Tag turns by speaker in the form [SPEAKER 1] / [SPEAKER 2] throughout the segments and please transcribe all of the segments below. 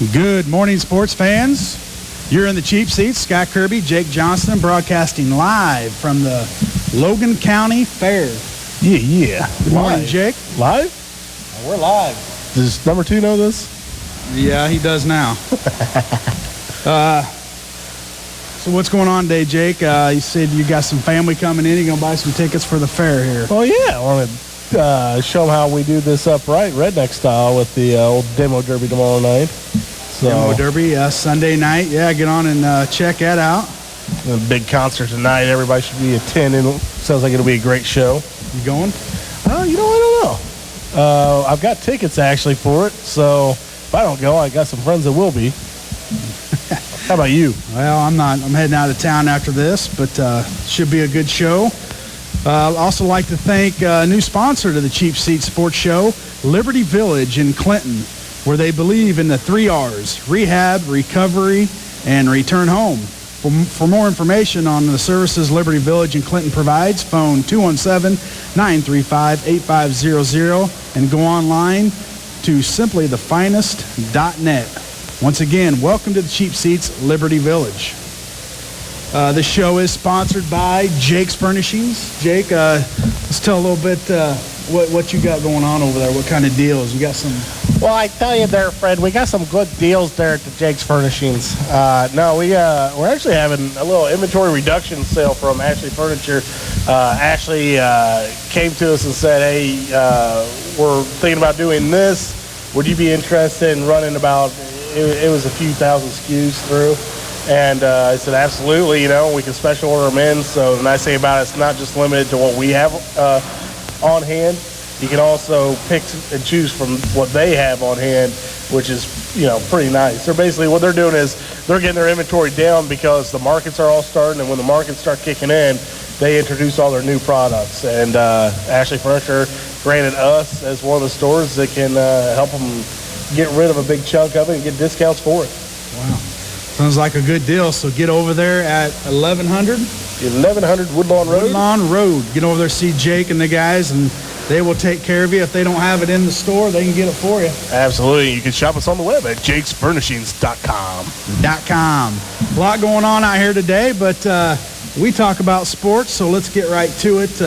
[SPEAKER 1] Good morning, sports fans. You're in the cheap seats. Scott Kirby, Jake Johnston, broadcasting live from the Logan County Fair.
[SPEAKER 2] Yeah.
[SPEAKER 1] Good morning, Jake.
[SPEAKER 2] Live?
[SPEAKER 3] We're live.
[SPEAKER 2] Does number 2 know this?
[SPEAKER 1] Yeah, he does now. So what's going on today, Jake? You said you got some family coming in. You're going to buy some tickets for the fair here.
[SPEAKER 2] Well, yeah. I want to show them how we do this upright, redneck style, with the old demo derby tomorrow night. So,
[SPEAKER 1] Demo derby, Sunday night. Yeah, get on and check that out.
[SPEAKER 2] A big concert tonight. Everybody should be attending. Sounds like it'll be a great show.
[SPEAKER 1] You going?
[SPEAKER 2] I don't know. I've got tickets actually for it, so if I don't go, I got some friends that will be. How about you?
[SPEAKER 1] Well, I'm not. I'm heading out of town after this, but should be a good show. I'd also like to thank a new sponsor to the Cheap Seats Sports Show, Liberty Village in Clinton, where they believe in the 3 R's: rehab, recovery, and return home. For more information on the services Liberty Village in Clinton provides, phone 217-935-8500 and go online to simplythefinest.net. Once again, welcome to the Cheap Seats Liberty Village. This show is sponsored by Jake's Furnishings. Jake, let's tell a little bit what you got going on over there. What kind of deals? You got some...
[SPEAKER 2] Well, I tell you there, Fred, we got some good deals there at the Jake's Furnishings. We're actually having a little inventory reduction sale from Ashley Furniture. Ashley came to us and said, hey, we're thinking about doing this. Would you be interested in running about, it was a few thousand SKUs through. And I said, absolutely, we can special order them in. So the nice thing about it, it's not just limited to what we have on hand. You can also pick and choose from what they have on hand, which is, pretty nice. So basically what they're doing is they're getting their inventory down because the markets are all starting, and when the markets start kicking in, they introduce all their new products. And Ashley Furniture granted us as one of the stores that can help them get rid of a big chunk of it and get discounts for it.
[SPEAKER 1] Wow. Sounds like a good deal. So get over there at 1100?
[SPEAKER 2] 1100 Woodlawn Road.
[SPEAKER 1] Woodlawn Road. Get over there, see Jake and the guys, and they will take care of you. If they don't have it in the store, they can get it for you.
[SPEAKER 2] Absolutely. You can shop us on the web at jakesfurnishings.com.
[SPEAKER 1] A lot going on out here today, but we talk about sports, so let's get right to it.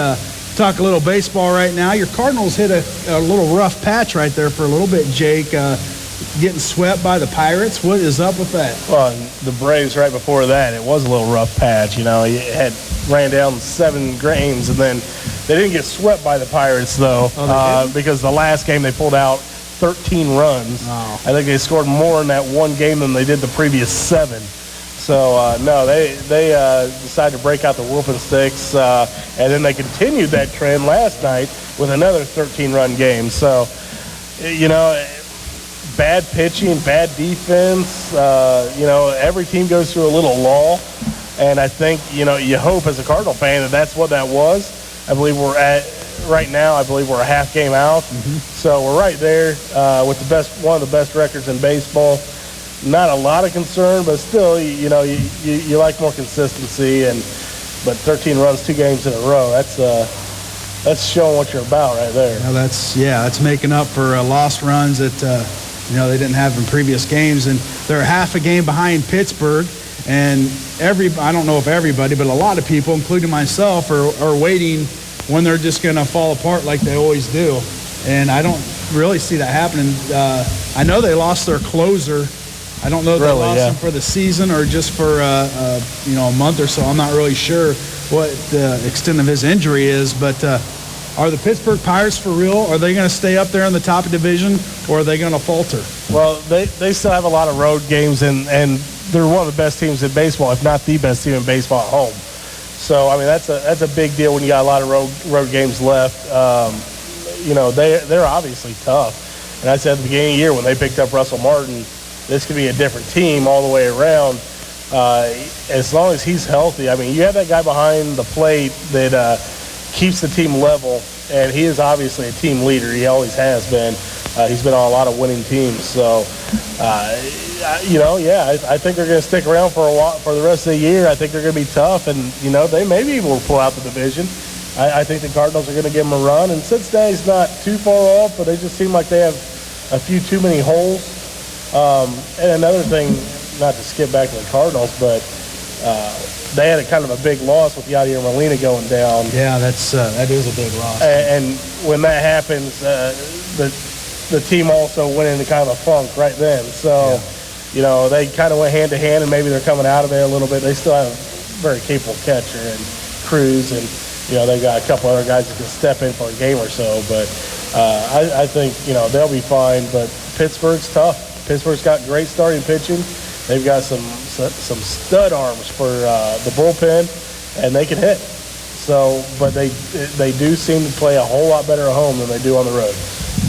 [SPEAKER 1] Talk a little baseball right now. Your Cardinals hit a little rough patch right there for a little bit, Jake. Getting swept by the Pirates. What is up with that?
[SPEAKER 2] Well, the Braves right before that, it was a little rough patch. You had ran down 7 games, and then they didn't get swept by the Pirates, though, because the last game they pulled out 13 runs.
[SPEAKER 1] Oh.
[SPEAKER 2] I think they scored more in that one game than they did the previous 7. So, no, they decided to break out the whooping sticks, and then they continued that trend last night with another 13-run game. So, bad pitching, bad defense. Every team goes through a little lull, and I think, you hope as a Cardinal fan that that's what that was. I believe we're right now a half game out.
[SPEAKER 1] Mm-hmm.
[SPEAKER 2] So we're right there with one of the best records in baseball. Not a lot of concern, but still, you like more consistency. But 13 runs, 2 games in a row, that's showing what you're about right there.
[SPEAKER 1] Well, that's making up for lost runs that they didn't have in previous games, and they're half a game behind Pittsburgh. And I don't know if everybody, but a lot of people, including myself, are waiting when they're just going to fall apart like they always do. And I don't really see that happening. I know they lost their closer. I don't know if they lost him for the season or just for a month or so. I'm not really sure what the extent of his injury is, but are the Pittsburgh Pirates for real? Are they going to stay up there in the top of the division, or are they going to falter?
[SPEAKER 2] Well, they still have a lot of road games, and they're one of the best teams in baseball, if not the best team in baseball at home. So, I mean, that's a big deal when you got a lot of road games left. They're obviously tough. And I said at the beginning of the year when they picked up Russell Martin, this could be a different team all the way around. As long as he's healthy. I mean, you have that guy behind the plate that keeps the team level, and he is obviously a team leader. He always has been. He's been on a lot of winning teams. So, I think they're going to stick around for the rest of the year. I think they're going to be tough, and, they may be able to pull out the division. I think the Cardinals are going to give them a run, and Cincinnati's not too far off, but they just seem like they have a few too many holes. And another thing, not to skip back to the Cardinals, but they had a kind of a big loss with Yadier Molina going down.
[SPEAKER 1] Yeah, that is a big loss.
[SPEAKER 2] And when that happens, the team also went into kind of a funk right then. So, they kind of went hand to hand, and maybe they're coming out of there a little bit. They still have a very capable catcher and Cruz, and they got a couple other guys that can step in for a game or so. But I think they'll be fine. But Pittsburgh's tough. Pittsburgh's got great starting pitching. They've got some stud arms for the bullpen, and they can hit. So, but they do seem to play a whole lot better at home than they do on the road.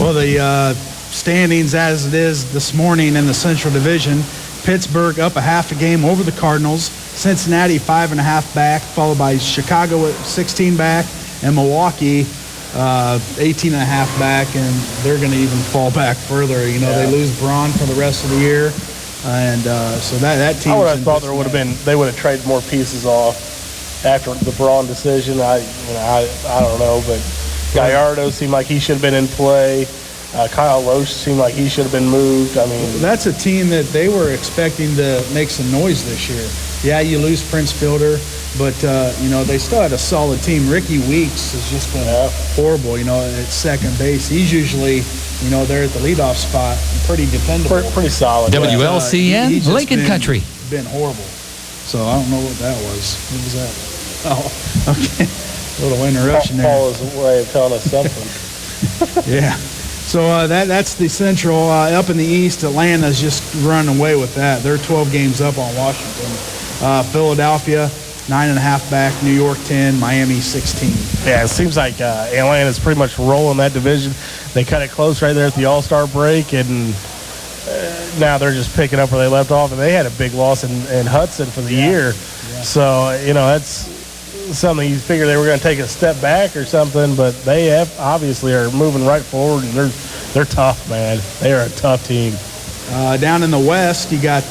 [SPEAKER 1] Well, the standings as it is this morning in the Central Division, Pittsburgh up a half a game over the Cardinals, Cincinnati 5.5 back, followed by Chicago at 16 back, and Milwaukee 18.5 back, and they're going to even fall back further. They lose Braun for the rest of the year, and so that team.
[SPEAKER 2] I would have thought they would have traded more pieces off after the Braun decision. I don't know, but Gallardo seemed like he should have been in play. Kyle Loesch seemed like he should have been moved. I mean,
[SPEAKER 1] that's a team that they were expecting to make some noise this year. Yeah, you lose Prince Fielder, but they still had a solid team. Ricky Weeks has just been horrible. At second base, he's usually there at the leadoff spot, pretty dependable,
[SPEAKER 2] pretty solid.
[SPEAKER 3] WLCN,
[SPEAKER 1] he's
[SPEAKER 3] Lincoln Country.
[SPEAKER 1] Been horrible. So I don't know what that was. What was that? Oh, okay. A little interruption there.
[SPEAKER 2] Paul is a way of telling us something.
[SPEAKER 1] Yeah. So that's the Central. Up in the East, Atlanta's just running away with that. They're 12 games up on Washington. Philadelphia, 9.5 back. New York, 10. Miami, 16.
[SPEAKER 2] Yeah, it seems like Atlanta's pretty much rolling that division. They cut it close right there at the All-Star break, and now they're just picking up where they left off. And they had a big loss in Hudson for the year. Yeah. So, that's something you figure they were going to take a step back or something, but they obviously are moving right forward, and they're tough, man. They are a tough team.
[SPEAKER 1] Down in the West, you got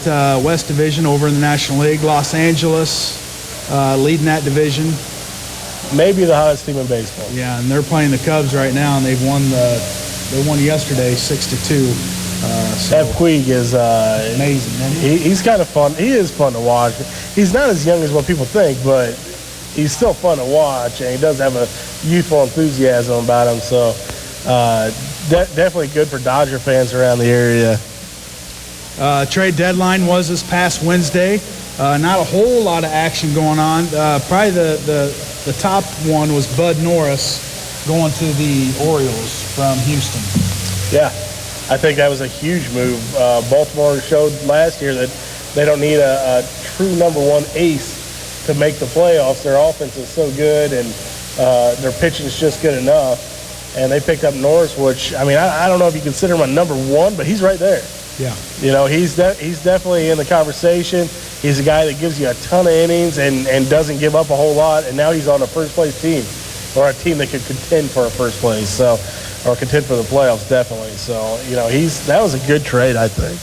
[SPEAKER 1] West Division over in the National League. Los Angeles leading that division.
[SPEAKER 2] Maybe the hottest team in baseball.
[SPEAKER 1] Yeah, and they're playing the Cubs right now, and they won yesterday 6-2.
[SPEAKER 2] That Puig is
[SPEAKER 1] amazing.
[SPEAKER 2] He's kind of fun. He is fun to watch. He's not as young as what people think, but he's still fun to watch, and he does have a youthful enthusiasm about him. So definitely good for Dodger fans around the area.
[SPEAKER 1] Trade deadline was this past Wednesday. Not a whole lot of action going on. Probably the top one was Bud Norris going to the Orioles from Houston.
[SPEAKER 2] Yeah, I think that was a huge move. Baltimore showed last year that they don't need a true number one ace to make the playoffs. Their offense is so good, and their pitching is just good enough. And they picked up Norris, which, I don't know if you consider him a number one, but he's right there.
[SPEAKER 1] Yeah.
[SPEAKER 2] He's definitely in the conversation. He's a guy that gives you a ton of innings and doesn't give up a whole lot. And now he's on a first-place team, or a team that could contend for a first place, or contend for the playoffs, definitely. So, that was a good trade, I think.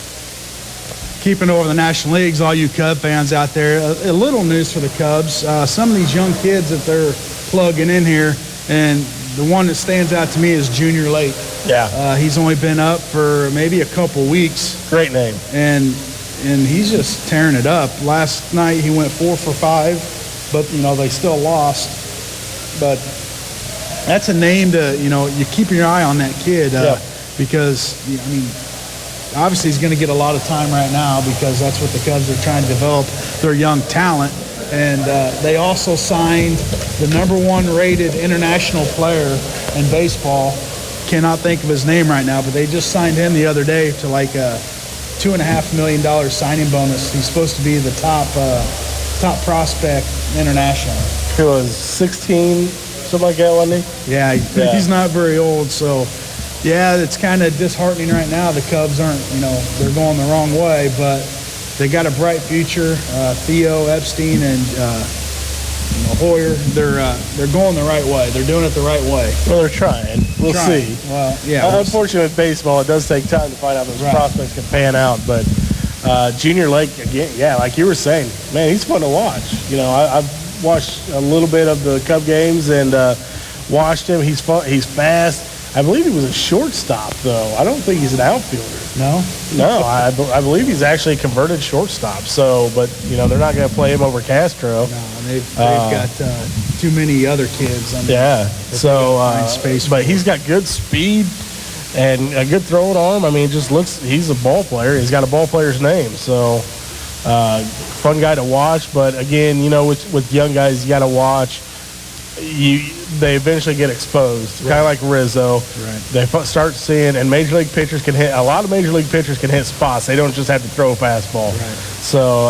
[SPEAKER 1] Keeping over the National Leagues, all you Cub fans out there, a little news for the Cubs. Some of these young kids that they're plugging in here, and the one that stands out to me is Junior Lake.
[SPEAKER 2] Yeah.
[SPEAKER 1] He's only been up for maybe a couple weeks.
[SPEAKER 2] Great name.
[SPEAKER 1] And he's just tearing it up. Last night he went 4 for 5, but, they still lost. But that's a name to, you keep your eye on that kid because, obviously he's going to get a lot of time right now because that's what the Cubs are trying to develop, their young talent. And they also signed the number 1 rated international player in baseball. Cannot think of his name right now, but they just signed him the other day to like a $2.5 million signing bonus. He's supposed to be the top prospect international.
[SPEAKER 2] He was 16, something like that, wasn't he?
[SPEAKER 1] Yeah, he's not very old, so yeah, it's kind of disheartening right now. The Cubs aren't, they're going the wrong way, but they got a bright future. Theo Epstein and Hoyer, they're going the right way. They're doing it the right way.
[SPEAKER 2] Well, they're trying. We'll see.
[SPEAKER 1] Well, yeah.
[SPEAKER 2] Unfortunately, with baseball, it does take time to find out if those prospects can pan out. But Junior Lake, again, like you were saying, man, he's fun to watch. I've watched a little bit of the Cub games and watched him. He's fun. He's fast. I believe he was a shortstop, though. I don't think he's an outfielder.
[SPEAKER 1] No?
[SPEAKER 2] No, I believe he's actually converted shortstop. So, but they're not going to play him over Castro.
[SPEAKER 1] No, they've got too many other kids.
[SPEAKER 2] Yeah. So, but he's got good speed and a good throwing arm. I mean, it just looks. He's a ball player. He's got a ball player's name. So, fun guy to watch. But again, with young guys, you got to watch. They eventually get exposed, kind of like Rizzo.
[SPEAKER 1] Right.
[SPEAKER 2] They start seeing, and major league pitchers can hit. A lot of major league pitchers can hit spots. They don't just have to throw a fastball.
[SPEAKER 1] Right.
[SPEAKER 2] So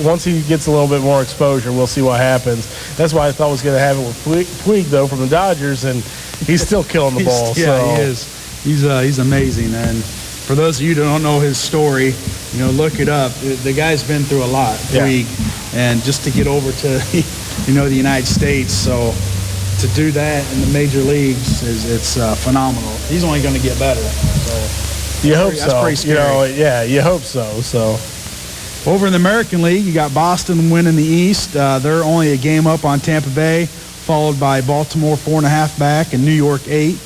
[SPEAKER 2] once he gets a little bit more exposure, we'll see what happens. That's why I thought was going to happen with Puig, though, from the Dodgers, and he's still killing the ball.
[SPEAKER 1] Yeah, so. He is. He's amazing. And for those of you who don't know his story, look it up. The guy's been through a lot, Puig, and just to get over to the United States. So to do that in the major leagues it's phenomenal. He's only going to get better. So
[SPEAKER 2] you hope so.
[SPEAKER 1] That's pretty scary.
[SPEAKER 2] You hope so. So
[SPEAKER 1] over in the American League, you got Boston winning the East. They're only a game up on Tampa Bay, followed by Baltimore 4.5 back and New York 8.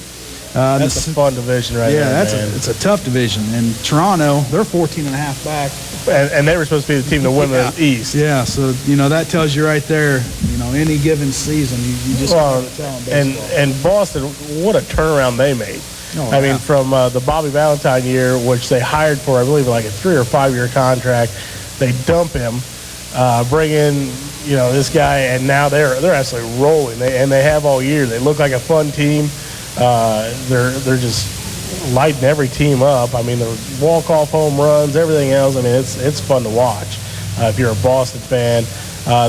[SPEAKER 2] That's a fun division right there.
[SPEAKER 1] Yeah, it's a tough division. And Toronto, they're 14.5 back.
[SPEAKER 2] And they were supposed to be the team to win the East.
[SPEAKER 1] Yeah, so, that tells you right there, any given season, you just can't tell them baseball.
[SPEAKER 2] And Boston, what a turnaround they made. I mean, from the Bobby Valentine year, which they hired for, I believe, like a 3 or 5 year contract, they dump him, bring in, this guy, and now they're absolutely rolling. They have all year. They look like a fun team. They're just lighting every team up. I mean, the walk-off home runs, everything else. I mean, it's fun to watch if you're a Boston fan.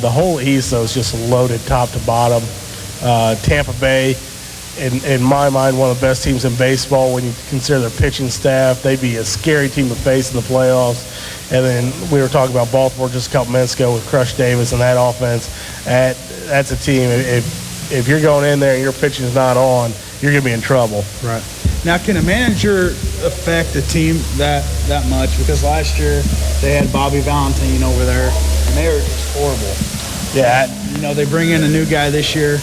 [SPEAKER 2] The whole East, though, is just loaded top to bottom. Tampa Bay, in my mind, one of the best teams in baseball when you consider their pitching staff. They'd be a scary team to face in the playoffs. And then we were talking about Baltimore just a couple minutes ago with Crush Davis and that offense. That's a team. If you're going in there and your pitching is not on, you're going to be in trouble.
[SPEAKER 1] Right. Now, can a manager affect a team that much? Because last year they had Bobby Valentine over there, and they were just horrible.
[SPEAKER 2] Yeah.
[SPEAKER 1] They bring in a new guy this year,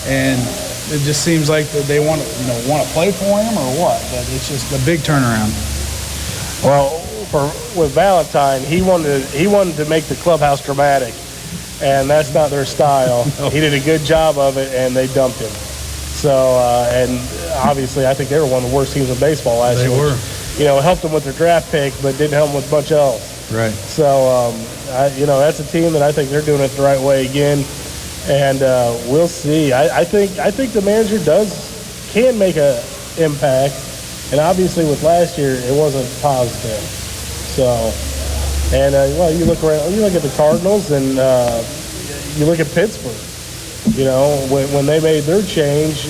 [SPEAKER 1] and it just seems like they want to play for him or what? But it's just a big turnaround.
[SPEAKER 2] Well, with Valentine, he wanted to make the clubhouse dramatic, and that's not their style.
[SPEAKER 1] No.
[SPEAKER 2] He did a good job of it, and they dumped him. So, and obviously, I think they were one of the worst teams in baseball last year.
[SPEAKER 1] They were.
[SPEAKER 2] Which, helped them with their draft pick, but didn't help them with much else.
[SPEAKER 1] Right.
[SPEAKER 2] So, that's a team that I think they're doing it the right way again, and we'll see. I think the manager can make an impact, and obviously with last year, it wasn't positive. So, and you look around, you look at the Cardinals, and you look at Pittsburgh. When they made their change,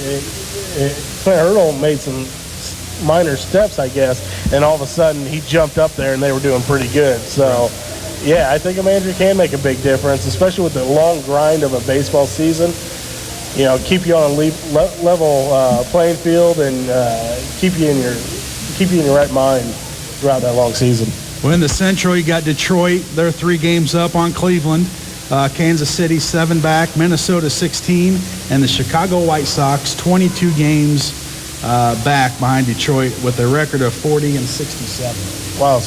[SPEAKER 2] Clint Hurdle made some minor steps, I guess, and all of a sudden he jumped up there and they were doing pretty good. So, I think a manager can make a big difference, especially with the long grind of a baseball season. Keep you on a level playing field and keep you in your right mind throughout that long season.
[SPEAKER 1] Well, in the Central, you got Detroit. They're 3 games up on Cleveland. Kansas City 7 back, Minnesota 16, and the Chicago White Sox 22 games back behind Detroit with a record of 40 and 67.
[SPEAKER 2] Wow.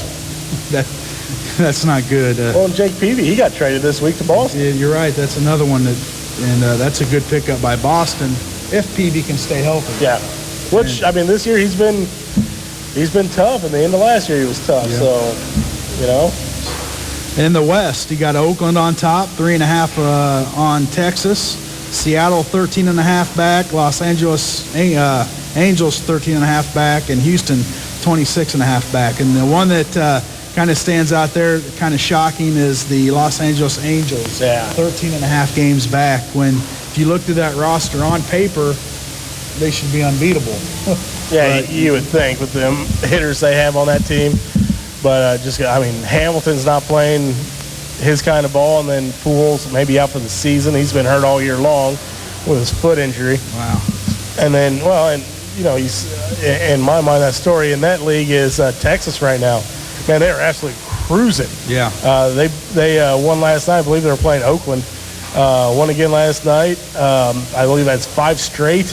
[SPEAKER 1] That's not good.
[SPEAKER 2] Well, Jake Peavy, he got traded this week to Boston.
[SPEAKER 1] Yeah, you're right. That's another one that's a good pickup by Boston if Peavy can stay healthy.
[SPEAKER 2] Yeah. Which, this year he's been tough, and the end of last year he was tough.
[SPEAKER 1] Yeah.
[SPEAKER 2] So,
[SPEAKER 1] In the West, you got Oakland on top, 3.5 on Texas. Seattle 13.5 back. Los Angeles Angels 13.5 back, and Houston 26.5 back. And the one that kind of stands out there, kind of shocking, is the Los Angeles Angels.
[SPEAKER 2] Yeah.
[SPEAKER 1] 13.5 games back. When if you looked at that roster on paper, they should be unbeatable.
[SPEAKER 2] Yeah, you would think with them hitters they have on that team. But Hamilton's not playing his kind of ball, and then Pujols maybe out for the season. He's been hurt all year long with his foot injury.
[SPEAKER 1] Wow.
[SPEAKER 2] And then, he's in my mind, that story in that league is Texas right now. Man, they are absolutely cruising.
[SPEAKER 1] Yeah.
[SPEAKER 2] They won last night. I believe they were playing Oakland. Won again last night. I believe that's 5 straight.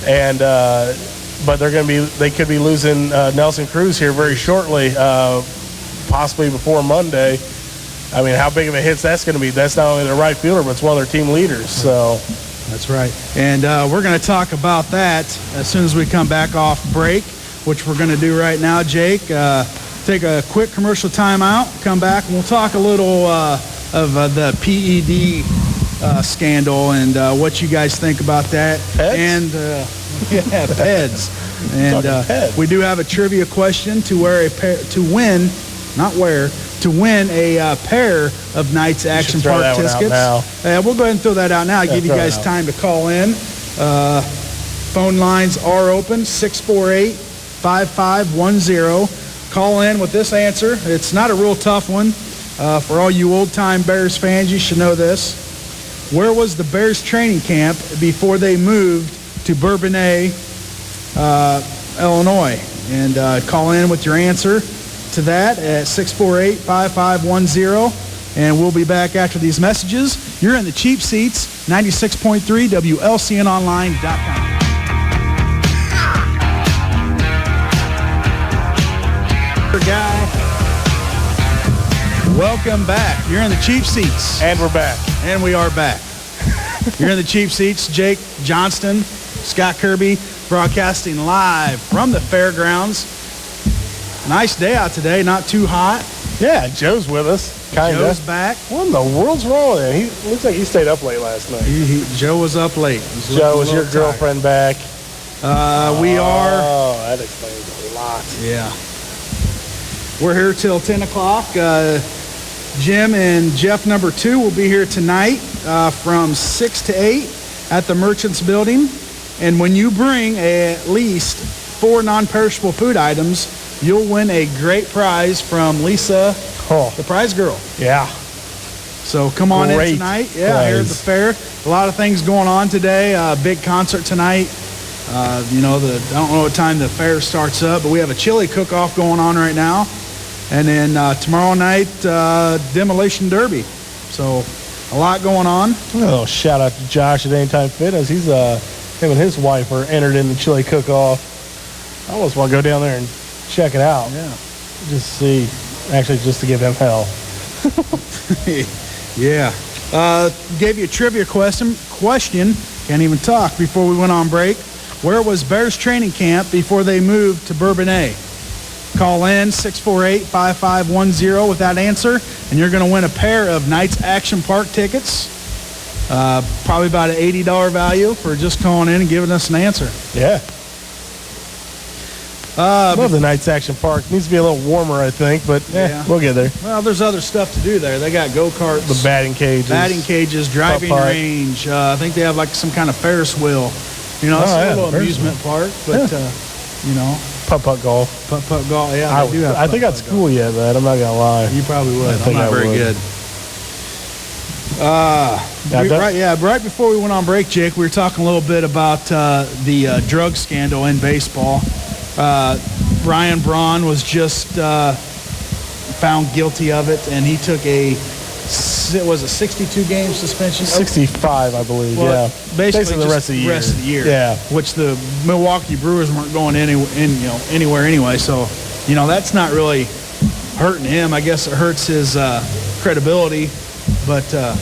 [SPEAKER 2] And but they could be losing Nelson Cruz here very shortly, possibly before Monday. I mean, how big of a hit that's going to be? That's not only their right fielder, but it's one of their team leaders. So
[SPEAKER 1] that's right. And we're going to talk about that as soon as we come back off break, which we're going to do right now, Jake. Take a quick commercial timeout, come back, and we'll talk a little of the PED scandal and what you guys think about that.
[SPEAKER 2] Peds?
[SPEAKER 1] And yeah, PEDs. And we do have a trivia question to win a pair of Knights Action Park tickets. We'll go ahead and throw that out now. Give you guys time to call in. Phone lines are open, 648-5510. Call in with this answer. It's not a real tough one. For all you old-time Bears fans, you should know this. Where was the Bears training camp before they moved to Bourbonnais, Illinois? And call in with your answer to that at 648-5510. And we'll be back after these messages. You're in the Cheap Seats, 96.3 WLCNonline.com. Guy, welcome back. You're in the Cheap Seats.
[SPEAKER 2] And we're back.
[SPEAKER 1] And we are back. You're in the Cheap Seats. Jake Johnston, Scott Kirby, broadcasting live from the fairgrounds. Nice day out today, not too hot.
[SPEAKER 2] Yeah, Joe's with us. Kinda.
[SPEAKER 1] Joe's back.
[SPEAKER 2] What in the world's wrong with him? He looks like he stayed up late last night.
[SPEAKER 1] Joe was up late.
[SPEAKER 2] Joe, is your girlfriend back?
[SPEAKER 1] We are.
[SPEAKER 2] Oh, that explains a lot.
[SPEAKER 1] Yeah. We're here till 10 o'clock. Jim and Jeff number 2 will be here tonight from 6 to 8 at the Merchants Building. And when you bring at least 4 non-perishable food items, you'll win a great prize from Lisa, the prize girl.
[SPEAKER 2] Yeah.
[SPEAKER 1] So come on in tonight. Yeah, here at the fair. A lot of things going on today. Big concert tonight. I don't know what time the fair starts up, but we have a chili cook-off going on right now. And then tomorrow night, Demolition Derby. So a lot going on.
[SPEAKER 2] Oh, shout out to Josh at Anytime Fitness. He's him and his wife are entered in the chili cook-off. I almost want to go down there and check it out.
[SPEAKER 1] Yeah.
[SPEAKER 2] Just to give him hell.
[SPEAKER 1] Yeah. Gave you a trivia question. Can't even talk before we went on break. Where was Bears training camp before they moved to Bourbonnais? Call in 648-5510 with that answer, and you're going to win a pair of Knights Action Park tickets. Probably about an $80 value for just calling in and giving us an answer.
[SPEAKER 2] Yeah. I love the Knights Action Park. Needs to be a little warmer, I think, but we'll get there.
[SPEAKER 1] Well, there's other stuff to do there. They got go-karts.
[SPEAKER 2] The batting cages.
[SPEAKER 1] Driving range. I think they have like some kind of Ferris wheel. It's a little amusement park, but,
[SPEAKER 2] Putt-putt golf.
[SPEAKER 1] Putt-putt golf, yeah.
[SPEAKER 2] I think I'd school you at that. I'm not going to lie.
[SPEAKER 1] You probably would. I'm not very good. Right before we went on break, Jake, we were talking a little bit about the drug scandal in baseball. Brian Braun was just found guilty of it, and he took a 62-game suspension?
[SPEAKER 2] 65, I believe,
[SPEAKER 1] Basically
[SPEAKER 2] the rest of the year.
[SPEAKER 1] Yeah. Which the Milwaukee Brewers weren't going anywhere anyway, so, that's not really hurting him. I guess it hurts his credibility, but, the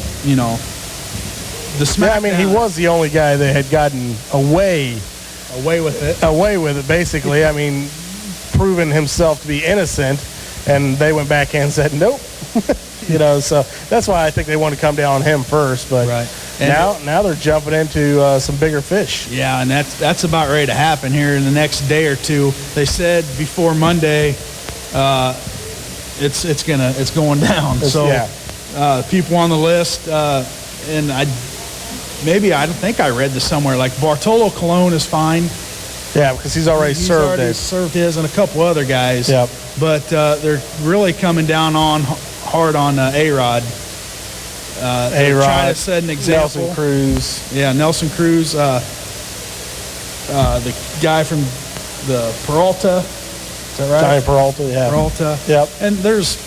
[SPEAKER 1] SmackDown.
[SPEAKER 2] he was the only guy that had gotten away with it, basically. Proven himself to be innocent, and they went back and said, nope. So that's why I think they want to come down on him first. But now they're jumping into some bigger fish. Yeah, and
[SPEAKER 1] that's about ready to happen here in the next day or two. They said before Monday, it's going down. People on the list, and I think I read this somewhere. Like Bartolo Colon is fine.
[SPEAKER 2] Yeah, because he's already served
[SPEAKER 1] his, and a couple other guys.
[SPEAKER 2] Yep.
[SPEAKER 1] But they're really coming down hard on A-Rod.
[SPEAKER 2] A-Rod,
[SPEAKER 1] trying to set an example.
[SPEAKER 2] Nelson Cruz.
[SPEAKER 1] Yeah, Nelson Cruz. The guy from the Peralta. Is that right?
[SPEAKER 2] Johnny Peralta, yeah.
[SPEAKER 1] Peralta.
[SPEAKER 2] Yep.
[SPEAKER 1] And there's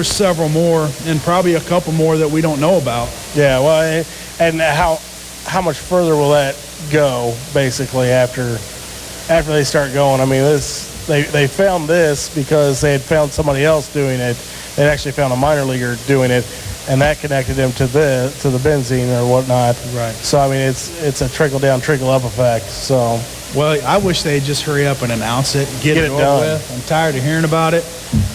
[SPEAKER 1] several more, and probably a couple more that we don't know about.
[SPEAKER 2] Yeah, well, and how much further will that go, basically, after after they start going. I mean, they found this because they had found somebody else doing it. They actually found a minor leaguer doing it, and that connected them to the benzene or whatnot.
[SPEAKER 1] Right.
[SPEAKER 2] So I mean, it's a trickle down, trickle up effect. So.
[SPEAKER 1] Well, I wish they'd just hurry up and announce it, get it over
[SPEAKER 2] done.
[SPEAKER 1] with. I'm tired of hearing about it.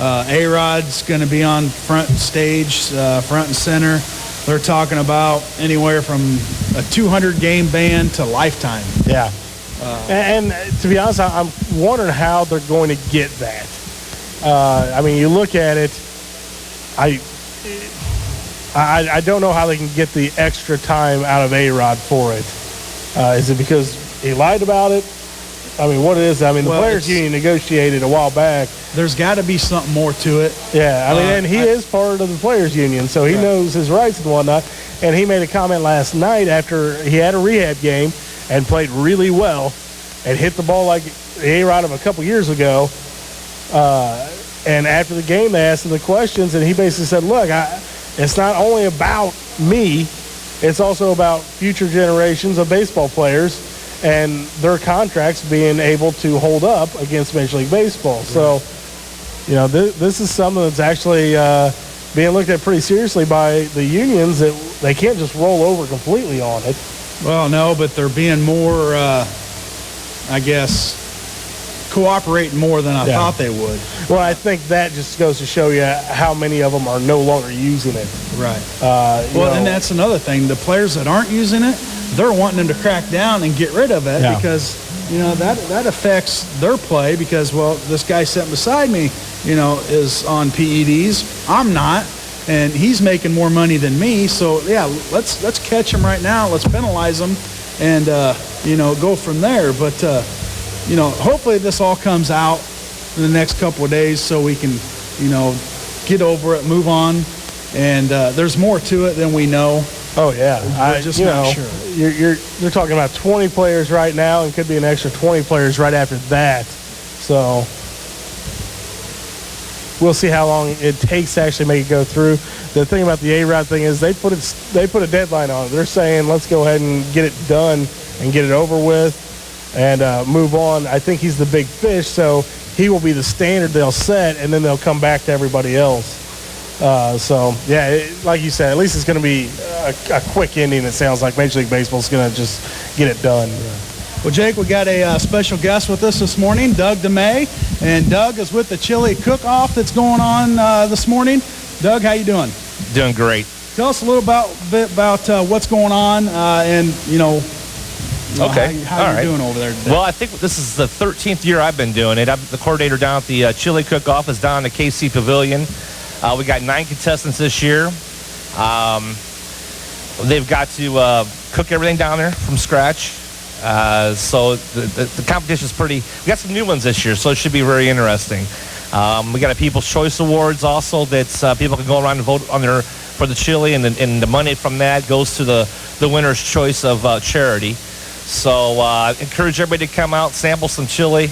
[SPEAKER 1] A-Rod's going to be on front stage, front and center. They're talking about anywhere from a 200-game ban to lifetime.
[SPEAKER 2] Yeah. And to be honest, I'm wondering how they're going to get that. I mean, you look at it, I don't know how they can get the extra time out of A-Rod for it. Is it because he lied about it? I mean, what is it? I mean, the Players Union negotiated a while back.
[SPEAKER 1] There's got to be something more to it.
[SPEAKER 2] Yeah, I mean, and he is part of the Players Union, so he knows his rights and whatnot. And he made a comment last night after he had a rehab game and played really well and hit the ball like the A-Rod of a couple years ago. And after the game, they asked him the questions, and he basically said, look, it's not only about me, it's also about future generations of baseball players and their contracts being able to hold up against Major League Baseball. Right. So, you know, this is something that's actually being looked at pretty seriously by the unions, that they can't just roll over completely on it.
[SPEAKER 1] Well, no, but they're being more, I guess, cooperating more than I thought they would.
[SPEAKER 2] Well, I think that just goes to show you how many of them are no longer using it.
[SPEAKER 1] Right. And that's another thing. The players that aren't using it, they're wanting them to crack down and get rid of it because, you know, that affects their play because, well, this guy sitting beside me, you know, is on PEDs. I'm not, and he's making more money than me. So, yeah, let's catch him right now. Let's penalize him and, you know, go from there. But, you know, hopefully this all comes out in the next couple of days so we can, you know, get over it, move on. And there's more to it than we know.
[SPEAKER 2] Oh, yeah.
[SPEAKER 1] We're just not sure.
[SPEAKER 2] You're talking about 20 players right now and could be an extra 20 players right after that. So we'll see how long it takes to actually make it go through. The thing about the A-Rod thing is they put a deadline on it. They're saying let's go ahead and get it done and get it over with and move on. I think he's the big fish, so he will be the standard they'll set, and then they'll come back to everybody else. So, yeah, like you said, at least it's going to be a quick ending. It sounds like Major League Baseball is going to just get it done. Yeah.
[SPEAKER 1] Well, Jake, we got a special guest with us this morning, Doug DeMay, and Doug is with the chili cook-off that's going on this morning. Doug, how you doing?
[SPEAKER 3] Doing great.
[SPEAKER 1] Tell us a little bit about what's going on and, you know, how you're doing over there today.
[SPEAKER 3] Well, I think this is the 13th year I've been doing it. I'm the coordinator down at the chili cook-off. Is down at the KC Pavilion. We got 9 contestants this year. They've got to cook everything down there from scratch. So the competition is pretty. We got some new ones this year, so it should be very interesting. We got a People's Choice Awards also that people can go around and vote on for the chili, and the money from that goes to the winner's choice of charity. So encourage everybody to come out, sample some chili.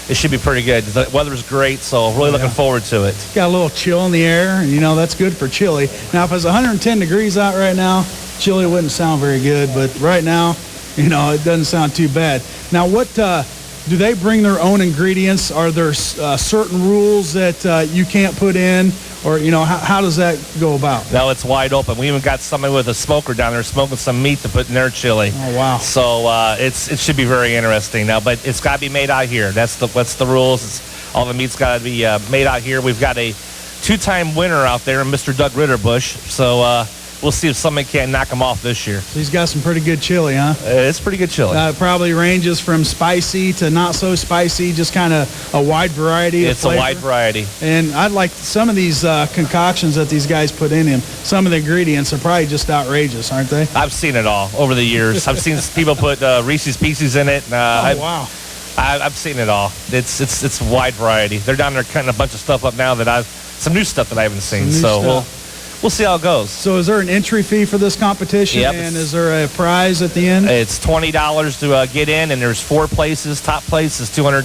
[SPEAKER 3] It should be pretty good. The weather's great, so really looking forward to it.
[SPEAKER 1] Got a little chill in the air, and, you know, that's good for chili. Now, if it's 110 degrees out right now, chili wouldn't sound very good, but right now, you know, it doesn't sound too bad. Now, what do they bring their own ingredients? Are there certain rules that you can't put in? Or, you know, how does that go about?
[SPEAKER 3] No, it's wide open. We even got somebody with a smoker down there smoking some meat to put in their chili.
[SPEAKER 1] Oh, wow.
[SPEAKER 3] So it should be very interesting now, but it's got to be made out here. That's the rules. All the meat's got to be made out here. We've got a 2-time winner out there, Mr. Doug Ritterbush. So we'll see if somebody can't knock him off this year.
[SPEAKER 1] So he's got some pretty good chili, huh?
[SPEAKER 3] It's pretty good chili.
[SPEAKER 1] It probably ranges from spicy to not so spicy, just kind of a wide variety of flavor.
[SPEAKER 3] It's a wide variety.
[SPEAKER 1] And I'd like some of these concoctions that these guys put in him. Some of the ingredients are probably just outrageous, aren't they?
[SPEAKER 3] I've seen it all over the years. I've seen people put Reese's Pieces in it.
[SPEAKER 1] Wow.
[SPEAKER 3] I've seen it all. It's a wide variety. They're down there cutting a bunch of stuff up now some new stuff that I haven't seen. So we'll see how it goes. So
[SPEAKER 1] is there an entry fee for this competition?
[SPEAKER 3] Yep.
[SPEAKER 1] And is there a prize at the end?
[SPEAKER 3] It's $20 to get in, and there's 4 places. Top place is $200.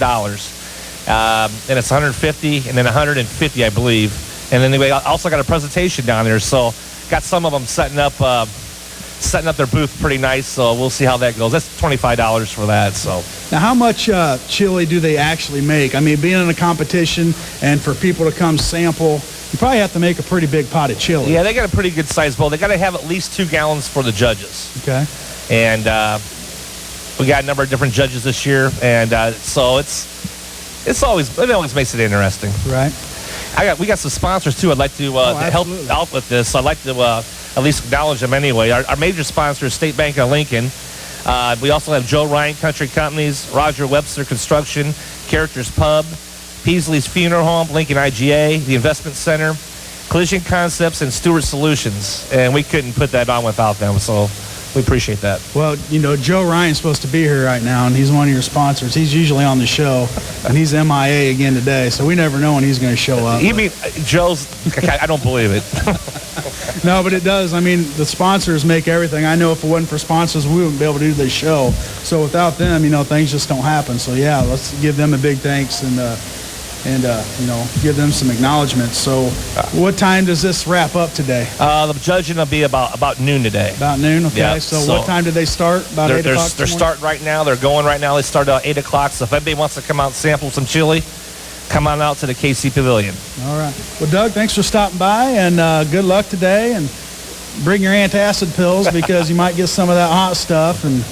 [SPEAKER 3] And it's $150 and then $150, I believe. And then we also got a presentation down there. So got some of them setting up setting up their booth pretty nice, so we'll see how that goes. That's $25 for that. So
[SPEAKER 1] Now, how much chili do they actually make? I mean, being in a competition and for people to come sample, you probably have to make a pretty big pot of chili.
[SPEAKER 3] yeah, they got a pretty good size bowl. They got to have at least 2 gallons for the judges.
[SPEAKER 1] Okay.
[SPEAKER 3] And we got a number of different judges this year, and so it always makes it interesting.
[SPEAKER 1] Right.
[SPEAKER 3] We got some sponsors too. I'd like to help
[SPEAKER 1] absolutely.
[SPEAKER 3] out with this. So I'd like to at least acknowledge them anyway. Our major sponsor is State Bank of Lincoln. We also have Joe Ryan Country Companies, Roger Webster Construction, Characters Pub, Peasley's Funeral Home, Lincoln IGA, the Investment Center, Collision Concepts, and Stewart Solutions. And we couldn't put that on without them. So we appreciate that.
[SPEAKER 1] Well, Joe Ryan's supposed to be here right now, and he's one of your sponsors. He's usually on the show, and he's MIA again today, so we never know when he's going to show up.
[SPEAKER 3] You mean Joe's? I don't believe it.
[SPEAKER 1] No, but it does. I mean, the sponsors make everything. I know if it wasn't for sponsors, we wouldn't be able to do this show. So without them, things just don't happen. So, yeah, let's give them a big thanks and give them some acknowledgments. So what time does this wrap up today?
[SPEAKER 3] The judging will be about noon today.
[SPEAKER 1] About noon? Okay.
[SPEAKER 3] Yeah,
[SPEAKER 1] so
[SPEAKER 3] so
[SPEAKER 1] what time did they start? About 8 o'clock?
[SPEAKER 3] They're starting right now. They're going right now. They start at 8 o'clock. So if anybody wants to come out and sample some chili, come on out to the KC Pavilion.
[SPEAKER 1] All right. Well, Doug, thanks for stopping by, and good luck today. And bring your antacid pills because you might get some of that hot stuff and,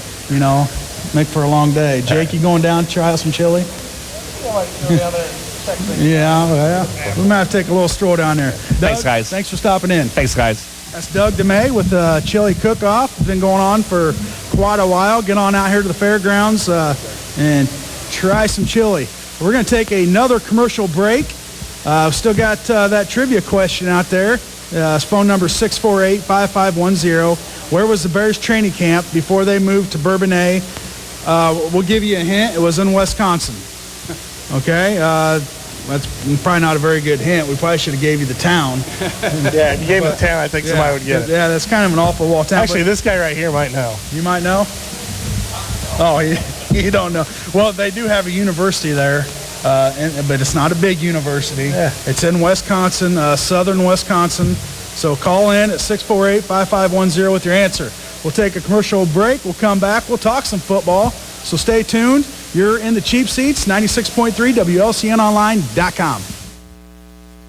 [SPEAKER 1] make for a long day. Jake, you going down to try out some chili? Yeah, we might have to take a little stroll down there. Doug,
[SPEAKER 3] Thanks, guys.
[SPEAKER 1] Thanks for stopping in.
[SPEAKER 3] Thanks, guys.
[SPEAKER 1] That's Doug DeMay with the Chili Cook-Off. It's been going on for quite a while. Get on out here to the fairgrounds and try some chili. We're going to take another commercial break. Still got that trivia question out there. It's phone number 648-5510. Where was the Bears training camp before they moved to Bourbonnais? We'll give you a hint. It was in Wisconsin. Okay, that's probably not a very good hint. We probably should have gave you the town.
[SPEAKER 2] Yeah, if you gave me the town, I think somebody would get it.
[SPEAKER 1] Yeah, that's kind of an awful wall town.
[SPEAKER 2] Actually, this guy right here might know.
[SPEAKER 1] You might know? Oh, you don't know. Well, they do have a university there, but it's not a big university.
[SPEAKER 2] Yeah.
[SPEAKER 1] It's in Wisconsin, southern Wisconsin. So call in at 648-5510 with your answer. We'll take a commercial break. We'll come back. We'll talk some football. So stay tuned. You're in the cheap seats, 96.3 WLCNonline.com.